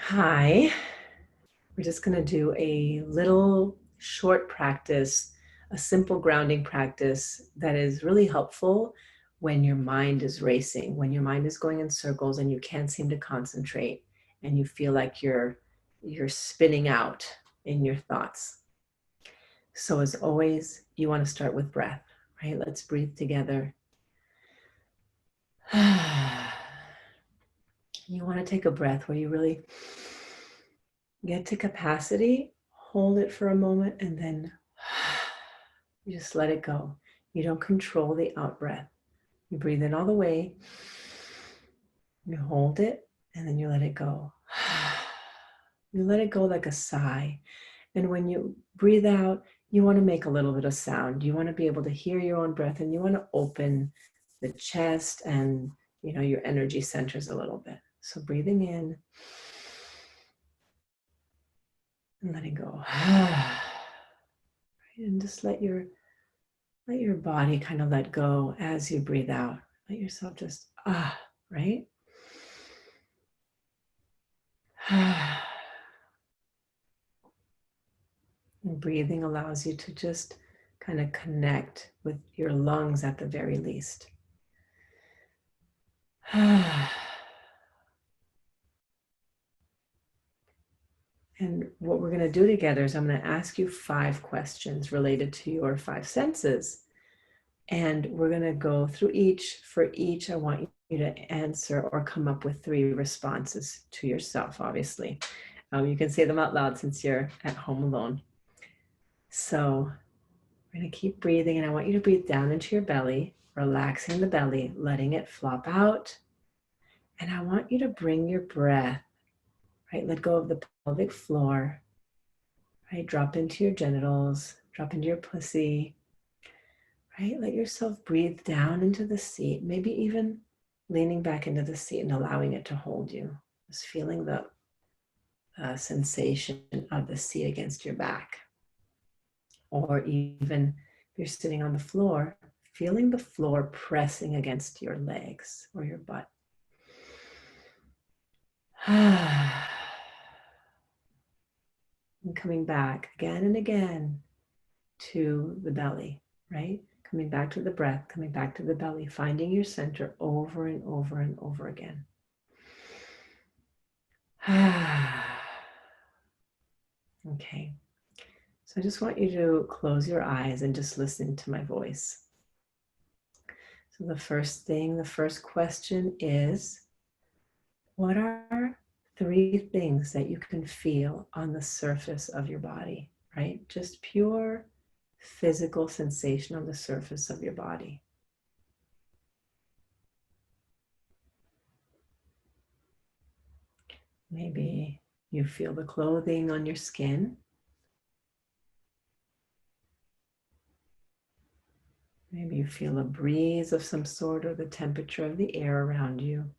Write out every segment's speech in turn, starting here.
Hi, we're just going to do a little short practice, a simple grounding practice that is really helpful when your mind is racing, when your mind is going in circles and you can't seem to concentrate and you feel like you're spinning out in your thoughts. So as always, you want to start with breath, right? Let's breathe together. You want to take a breath where you really get to capacity, hold it for a moment, and then you just let it go. You don't control the out breath. You breathe in all the way, you hold it, and then you let it go. You let it go like a sigh. And when you breathe out, you want to make a little bit of sound. You want to be able to hear your own breath, and you want to open the chest and your energy centers a little bit. So breathing in and letting go. And just let your body kind of let go as you breathe out. Let yourself just right? And breathing allows you to just kind of connect with your lungs at the very least. And what we're going to do together is I'm going to ask you 5 questions related to your 5 senses. And we're going to go through each. For each, I want you to answer or come up with 3 responses to yourself, obviously. You can say them out loud since you're at home alone. So we're going to keep breathing, and I want you to breathe down into your belly, relaxing the belly, letting it flop out. And I want you to bring your breath, right? Let go of the pelvic floor, right? Drop into your genitals, drop into your pussy, right? Let yourself breathe down into the seat, maybe even leaning back into the seat and allowing it to hold you. Just feeling the sensation of the seat against your back. Or even if you're sitting on the floor, feeling the floor pressing against your legs or your butt. And coming back again and again to the belly, right? Coming back to the breath, coming back to the belly, finding your center over and over and over again. Okay. So I just want you to close your eyes and just listen to my voice. So the first question is, what are 3 things that you can feel on the surface of your body, right? Just pure physical sensation on the surface of your body. Maybe you feel the clothing on your skin. Maybe you feel a breeze of some sort or the temperature of the air around you.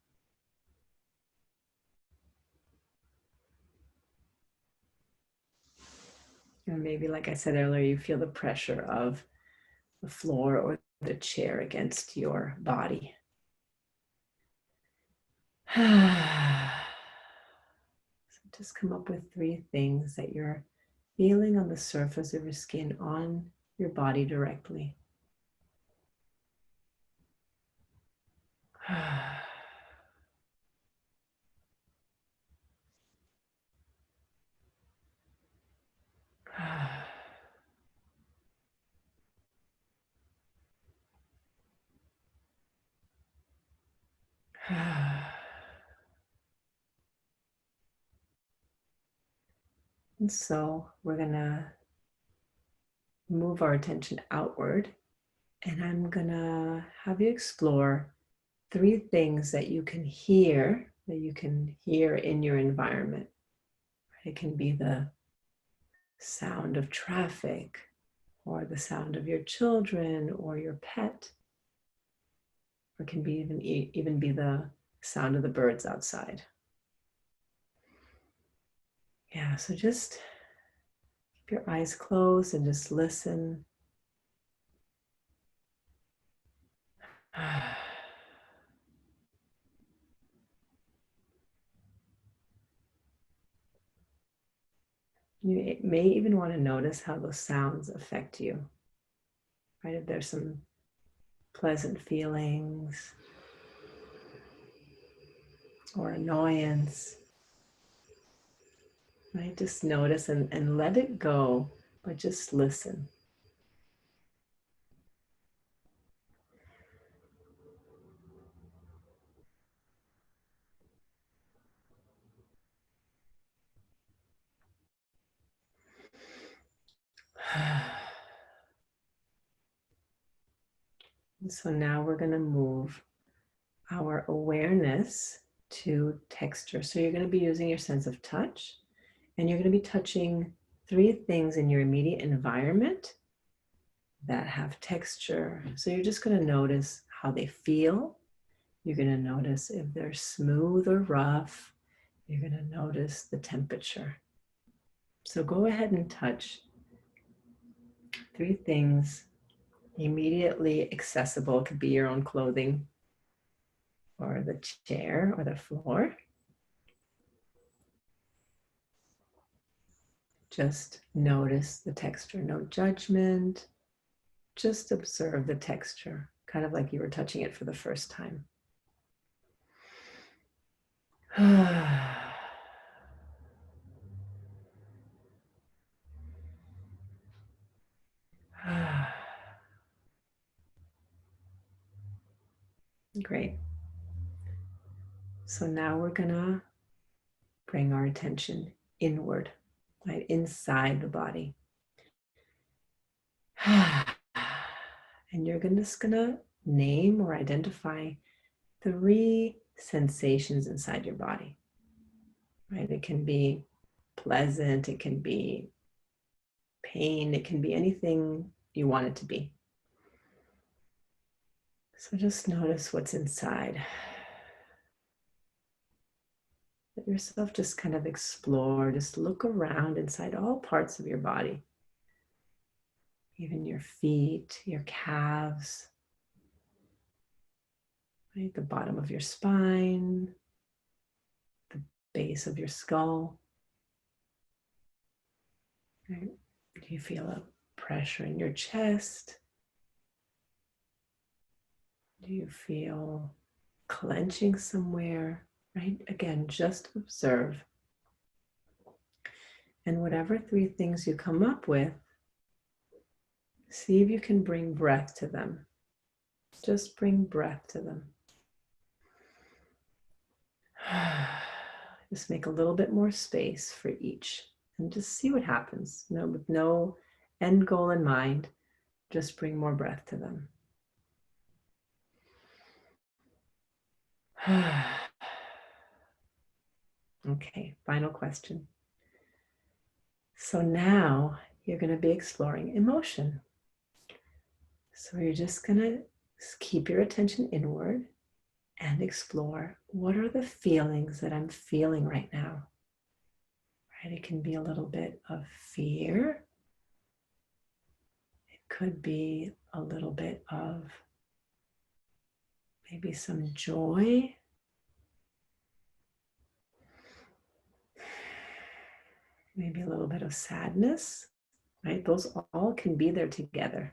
Or maybe, like I said earlier, you feel the pressure of the floor or the chair against your body. So just come up with 3 things that you're feeling on the surface of your skin on your body directly. And so we're going to move our attention outward, and I'm going to have you explore 3 things that you can hear, in your environment. It can be the sound of traffic, or the sound of your children or your pet, or it can be even be the sound of the birds outside. Yeah, so just keep your eyes closed and just listen. You may even want to notice how those sounds affect you, right? If there's some pleasant feelings or annoyance, right? Just notice and let it go, but just listen. And so now we're going to move our awareness to texture. So you're going to be using your sense of touch, and you're going to be touching 3 things in your immediate environment that have texture. So you're just going to notice how they feel. You're going to notice if they're smooth or rough. You're going to notice the temperature. So go ahead and touch 3 things immediately accessible. It could be your own clothing or the chair or the floor. Just notice the texture, no judgment. Just observe the texture, kind of like you were touching it for the first time. Great. So now we're gonna bring our attention inward, right, inside the body. And you're just gonna name or identify 3 sensations inside your body, right? It can be pleasant, it can be pain, it can be anything you want it to be. So just notice what's inside. Let yourself just kind of explore, just look around inside all parts of your body, even your feet, your calves, right? The bottom of your spine, the base of your skull. Right? Do you feel a pressure in your chest? Do you feel clenching somewhere? Right? Again, just observe. And whatever 3 things you come up with, see if you can bring breath to them. Just bring breath to them. Just make a little bit more space for each and just see what happens. With no end goal in mind, just bring more breath to them. Okay, final question. So now you're going to be exploring emotion. So you're just going to keep your attention inward and explore, what are the feelings that I'm feeling right now? Right? It can be a little bit of fear. It could be a little bit of maybe some joy. Maybe a little bit of sadness, right? Those all can be there together.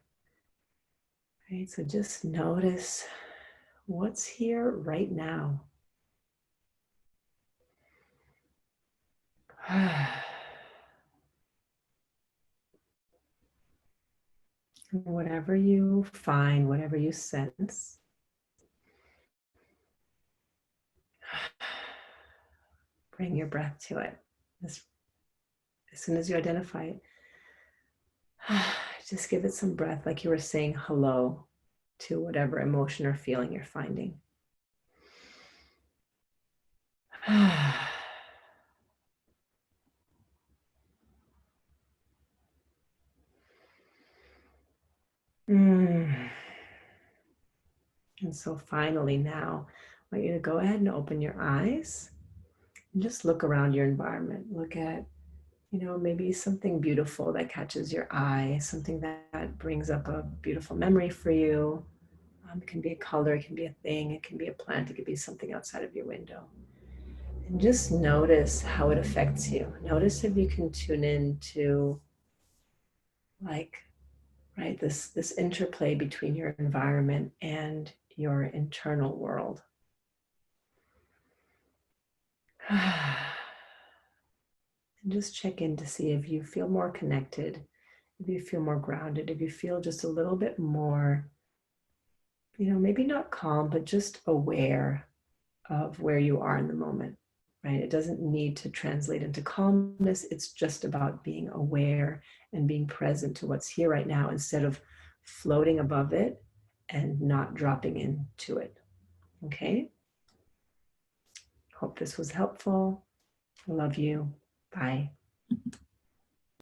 Right? So just notice what's here right now. Whatever you find, whatever you sense, bring your breath to it. As soon as you identify it, just give it some breath, like you were saying hello to whatever emotion or feeling you're finding. And so finally now, I want you to go ahead and open your eyes and just look around your environment. Look at, maybe something beautiful that catches your eye, something that brings up a beautiful memory for you. It can be a color, it can be a thing, it can be a plant, it could be something outside of your window. And just notice how it affects you. Notice if you can tune in to, like, right, this interplay between your environment and your internal world. And just check in to see if you feel more connected, if you feel more grounded, if you feel just a little bit more, maybe not calm, but just aware of where you are in the moment, right? It doesn't need to translate into calmness. It's just about being aware and being present to what's here right now instead of floating above it and not dropping into it. Okay? Hope this was helpful. I love you. Bye.